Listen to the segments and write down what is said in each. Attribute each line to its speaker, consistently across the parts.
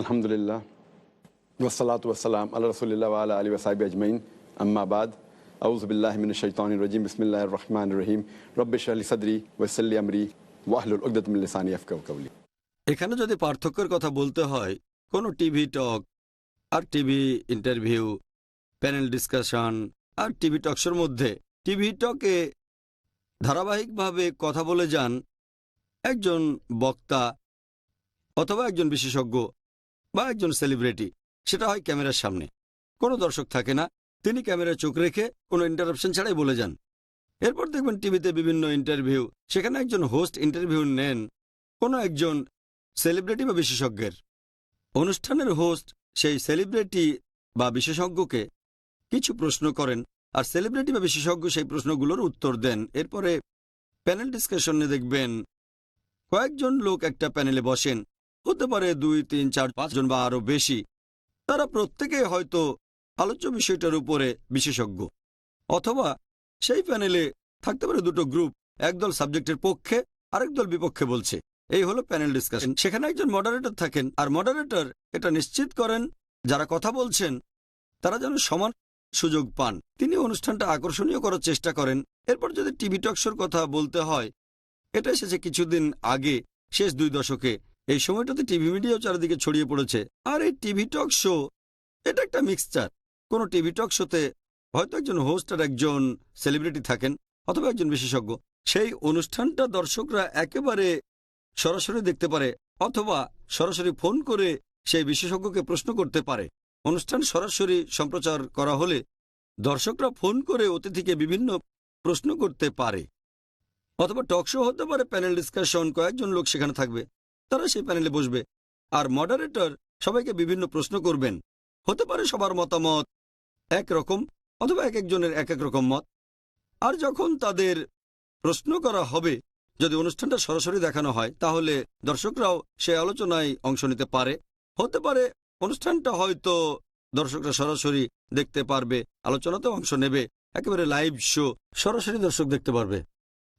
Speaker 1: আলহামদুলিল্লাহ ওয়াসসালাতু ওয়াসসালাম আলা রাসূলিল্লাহ ওয়া আলা আলিহি ওয়া সাহবিহি আজমাইন আম্মা বাদ আউযু বিল্লাহি মিনাশ শাইতানির রাজিম বিসমিল্লাহির রহমানির রহিম রব্বি ইশরাহ লি সাদরি ওয়া ইয়াসসির লি আমরি ওয়াহলুল উকদাতাম মিন লিসানি ইয়াফকাহু কাওলি।
Speaker 2: এখানে যদি পার্থক্যের কথা বলতে হয়, কোনো টিভি টক আর টিভি ইন্টারভিউ, প্যানেল ডিসকাশন আর টিভি টকশোর মধ্যে টিভি টকে ধারাবাহিকভাবে কথা বলে যান একজন বক্তা অথবা একজন বিশেষজ্ঞ বা একজন সেলিব্রিটি। সেটা হয় ক্যামেরার সামনে, কোনো দর্শক থাকে না, তিনি ক্যামেরায় চোখ রেখে কোনো ইন্টারাপশন ছাড়াই বলে যান। এরপর দেখবেন টিভিতে বিভিন্ন ইন্টারভিউ, সেখানে একজন হোস্ট ইন্টারভিউ নেন কোনো একজন সেলিব্রিটি বা বিশেষজ্ঞের। অনুষ্ঠানের হোস্ট সেই সেলিব্রিটি বা বিশেষজ্ঞকে কিছু প্রশ্ন করেন আর সেলিব্রিটি বা বিশেষজ্ঞ সেই প্রশ্নগুলোর উত্তর দেন। এরপরে প্যানেল ডিসকাশনে দেখবেন কয়েকজন লোক একটা প্যানেলে বসেন, হতে পারে 2, 3, 4, 5 জন বা আরও বেশি। তারা প্রত্যেকে হয়তো আলোচ্য বিষয়টার উপরে বিশেষজ্ঞ, অথবা সেই প্যানেলে থাকতে পারে দুটো গ্রুপ, একদল সাবজেক্টের পক্ষে আরেক দল বিপক্ষে বলছে। এই হলো প্যানেল ডিসকাশন। সেখানে একজন মডারেটর থাকেন আর মডারেটর এটা নিশ্চিত করেন যারা কথা বলছেন তারা যেন সমান সুযোগ পান। তিনি অনুষ্ঠানটা আকর্ষণীয় করার চেষ্টা করেন। এরপর যদি টিভি টকশোর কথা বলতে হয়, এটা এসেছে কিছুদিন আগে, শেষ 2 দশকে। এই সময়টাতে টিভি মিডিয়াও চারিদিকে ছড়িয়ে পড়েছে। আর এই টিভি টক শো এটা একটা মিক্সচার। কোনো টিভি টক শোতে হয়তো একজন হোস্ট আর একজন সেলিব্রিটি থাকেন অথবা একজন বিশেষজ্ঞ। সেই অনুষ্ঠানটা দর্শকরা একেবারে সরাসরি দেখতে পারে অথবা সরাসরি ফোন করে সেই বিশেষজ্ঞকে প্রশ্ন করতে পারে। অনুষ্ঠান সরাসরি সম্প্রচার করা হলে দর্শকরা ফোন করে অতিথিকে বিভিন্ন প্রশ্ন করতে পারে। অথবা টক শো হতে পারে প্যানেল ডিসকাশন, কয়েকজন লোক সেখানে থাকবে, তারা সেই প্যানেলে বসবে আর মডারেটর সবাইকে বিভিন্ন প্রশ্ন করবেন। হতে পারে সবার মতামত একরকম অথবা এক একজনের এক এক রকম মত। আর যখন তাদের প্রশ্ন করা হবে, যদি অনুষ্ঠানটা সরাসরি দেখানো হয়, তাহলে দর্শকরাও সেই আলোচনায় অংশ নিতে পারে। হতে পারে অনুষ্ঠানটা হয়তো দর্শকরা সরাসরি দেখতে পারবে, আলোচনাতেও অংশ নেবে, একেবারে লাইভ শো, সরাসরি দর্শক দেখতে পারবে।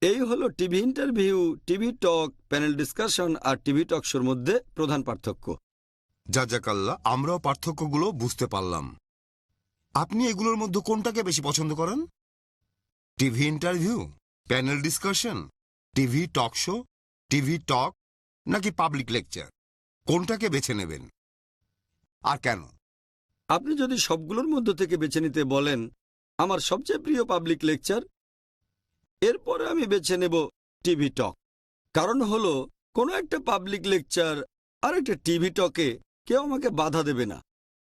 Speaker 2: এই হলো TV interview, TV talk, panel discussion আর টিভি টক শোর মধ্যে প্রধান পার্থক্য।
Speaker 3: জাযাকাল্লাহ, আমরাও পার্থক্যগুলো বুঝতে পারলাম। আপনি এগুলোর মধ্যে কোনটাকে বেশি পছন্দ করেন? TV interview, panel discussion, TV talk show, TV talk নাকি পাবলিক লেকচার? কোনটাকে বেছে নেবেন আর কেন?
Speaker 2: আপনি যদি সবগুলোর মধ্য থেকে বেছে নিতে বলেন, আমার সবচেয়ে প্রিয় পাবলিক লেকচার, এরপরে আমি বেছে নেব টিভি টক। কারণ হলো কোনো একটা পাবলিক লেকচার আর একটা টিভি টকে কেউ আমাকে বাধা দেবে না।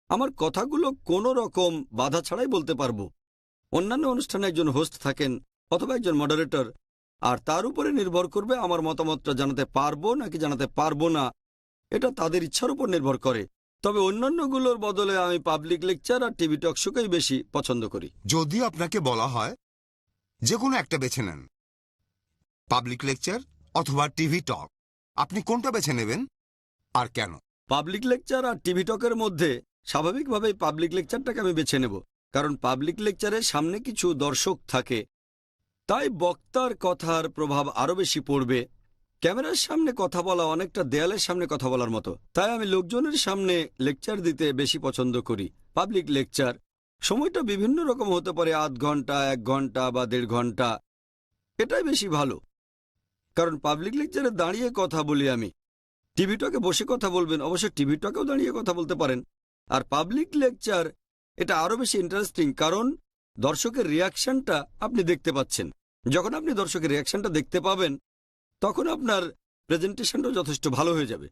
Speaker 2: আমার কথাগুলো কোনো রকম বাধা ছাড়াই বলতে পারবো। অন্যান্য অনুষ্ঠানে একজন হোস্ট থাকেন অথবা একজন মডারেটর, আর তার উপরে নির্ভর করবে আমার মতামতটা জানাতে পারবো নাকি জানাতে পারবো না। এটা তাদের ইচ্ছার উপর নির্ভর করে। তবে অন্যান্যগুলোর বদলে আমি পাবলিক লেকচার আর টিভি টক শোকেই বেশি পছন্দ করি।
Speaker 3: যদি আপনাকে বলা হয় যে কোনো একটা বেছে নেন, পাবলিক লেকচার অথবা টিভি টক, আপনি কোনটা বেছে নেবেন আর কেন?
Speaker 2: পাবলিক লেকচার আর টিভি টকের মধ্যে স্বাভাবিকভাবেই পাবলিক লেকচারটাকে আমি বেছে নেব, কারণ পাবলিক লেকচারের সামনে কিছু দর্শক থাকে, তাই বক্তার কথার প্রভাব আরও বেশি পড়বে। ক্যামেরার সামনে কথা বলা অনেকটা দেয়ালের সামনে কথা বলার মতো, তাই আমি লোকজনের সামনে লেকচার দিতে বেশি পছন্দ করি। পাবলিক লেকচার সময়টা বিভিন্ন রকম হতে পারে, আধ ঘন্টা, 1 ঘন্টা বা 1.5 ঘন্টা, এটাই বেশি ভালো। কারণ পাবলিক লেকচারে দাঁড়িয়ে কথা বলি আমি। টিভি টকে বসে কথা বলবেন, অবশ্য টিভি টকেও দাঁড়িয়ে কথা বলতে পারেন। আর পাবলিক লেকচার এটা আরও বেশি ইন্টারেস্টিং, কারণ দর্শকের রিয়াকশনটা আপনি দেখতে পাচ্ছেন। যখন আপনি দর্শকের রিয়াকশনটা দেখতে পাবেন, তখন আপনার প্রেজেন্টেশনটাও যথেষ্ট ভালো হয়ে যাবে।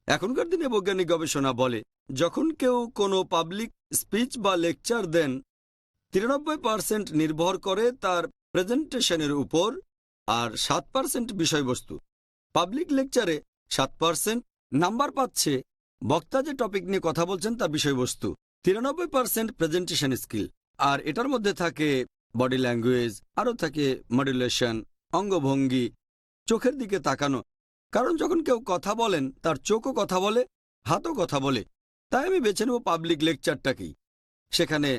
Speaker 2: এখনকার দিনে বৈজ্ঞানিক গবেষণা বলে, যখন কেউ কোনো পাবলিক স্পিচ বা লেকচার দেন, 93% নির্ভর করে তার প্রেজেন্টেশনের উপর আর 7% বিষয়বস্তু। পাবলিক লেকচারে 7% নাম্বার পাচ্ছে বক্তা যে টপিক নিয়ে কথা বলছেন তার বিষয়বস্তু, 93% প্রেজেন্টেশন স্কিল। আর এটার মধ্যে থাকে বডি ল্যাঙ্গুয়েজ, আরও থাকে মডুলেশন, অঙ্গভঙ্গি, চোখের দিকে তাকানো। কারণ যখন কেউ কথা বলেন তার চোখও কথা বলে, হাতও কথা বলে। তাই আমি বেছে নেব পাবলিক লেকচারটাকেই। সেখানে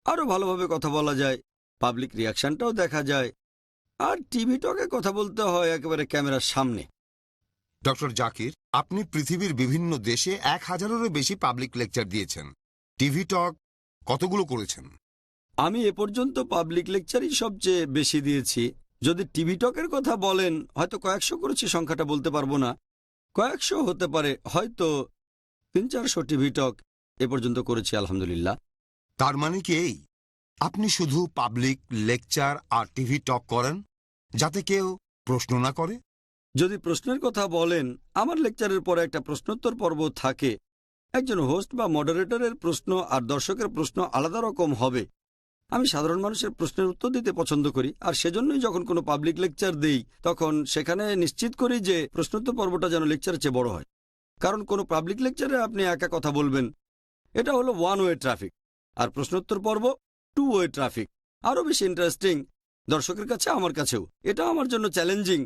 Speaker 2: আরও ভালোভাবে কথা বলা যায়, পাবলিক রিয়াকশনটাও দেখা যায়। আর টিভি টকে কথা বলতে হয় একেবারে ক্যামেরার সামনে।
Speaker 3: ডক্টর জাকির, আপনি পৃথিবীর বিভিন্ন দেশে 1000-এরও বেশি পাবলিক লেকচার দিয়েছেন। টিভি টক কতগুলো করেছেন?
Speaker 2: আমি এ পর্যন্ত পাবলিক লেকচারই সবচেয়ে বেশি দিয়েছি। যদি টিভি টকের কথা বলেন, হয়তো কয়েকশো করেছি, সংখ্যাটা বলতে পারবো না। কয়েকশো হতে পারে, হয়তো 300-400 টিভি টক এ পর্যন্ত করেছি আলহামদুলিল্লাহ।
Speaker 3: তার মানে কি এই, আপনি শুধু পাবলিক লেকচার আর টিভি টক করেন যাতে কেউ প্রশ্ন না করে?
Speaker 2: যদি প্রশ্নের কথা বলেন, আমার লেকচারের পরে একটা প্রশ্নোত্তর পর্ব থাকে। একজন হোস্ট বা মডারেটরের প্রশ্ন আর দর্শকের প্রশ্ন আলাদা রকম হবে। আমি সাধারণ মানুষের প্রশ্নের উত্তর দিতে পছন্দ করি, আর সেজন্যই যখন কোনো পাবলিক লেকচার দেই তখন সেখানে নিশ্চিত করি যে প্রশ্নোত্তর পর্বটা যেন লেকচারের চেয়ে বড় হয়। কারণ কোনো পাবলিক লেকচারে আপনি একা কথা বলবেন, এটা হলো ওয়ান ওয়ে ট্রাফিক, আর প্রশ্নোত্তর পর্ব 2 ওয়ে ট্রাফিক। আরও বেশি ইন্টারেস্টিং দর্শকের কাছে, আমার কাছেও। এটা আমার জন্য চ্যালেঞ্জিং,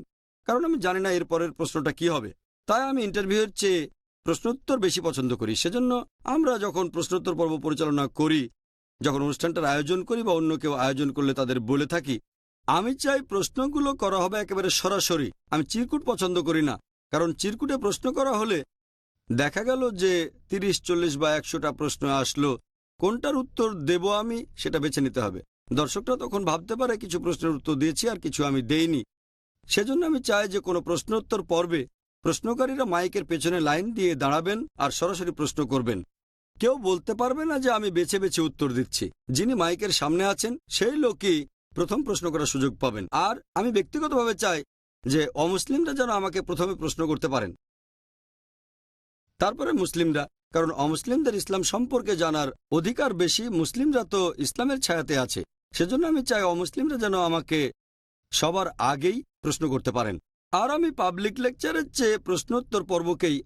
Speaker 2: কারণ আমি জানি না এর পরের প্রশ্নটা কি হবে। তাই আমি ইন্টারভিউয়ের চেয়ে প্রশ্নোত্তর বেশি পছন্দ করি। সেজন্য আমরা যখন প্রশ্নোত্তর পর্ব পরিচালনা করি, যখন অনুষ্ঠানটার আয়োজন করি বা অন্য কেউ আয়োজন করলে তাদের বলে থাকি, আমি চাই প্রশ্নগুলো করা হবে একেবারে সরাসরি। আমি চিরকুট পছন্দ করি না, কারণ চিরকুটে প্রশ্ন করা হলে দেখা গেল যে 30, 40 বা 100টা প্রশ্ন আসলো, কোনটার উত্তর দেব আমি সেটা বেছে নিতে হবে। দর্শকরা তখন ভাবতে পারে কিছু প্রশ্নের উত্তর দিয়েছি আর কিছু আমি দেইনি। সেজন্য আমি চাই যে কোনো প্রশ্নোত্তর পর্বে প্রশ্নকারীরা মাইকের পেছনে লাইন দিয়ে দাঁড়াবেন আর সরাসরি প্রশ্ন করবেন। কেউ বলতে পারবে না যে আমি বেছে বেছে উত্তর দিচ্ছি। যিনি মাইকের সামনে আছেন সেই লোকই প্রথম প্রশ্ন করার সুযোগ পাবেন। আর আমি ব্যক্তিগতভাবে চাই যে অমুসলিমরা যেন আমাকে প্রথমে প্রশ্ন করতে পারেন, তারপরে মুসলিমরা, কারণ অমুসলিমদের ইসলাম সম্পর্কে জানার অধিকার বেশি। মুসলিমরা তো ইসলামের ছায়াতে আছে। সেজন্য আমি চাই অমুসলিমরা যেন আমাকে সবার আগেই প্রশ্ন করতে পারেন। আর আমি পাবলিক লেকচারের চেয়ে প্রশ্নোত্তর পর্বকেই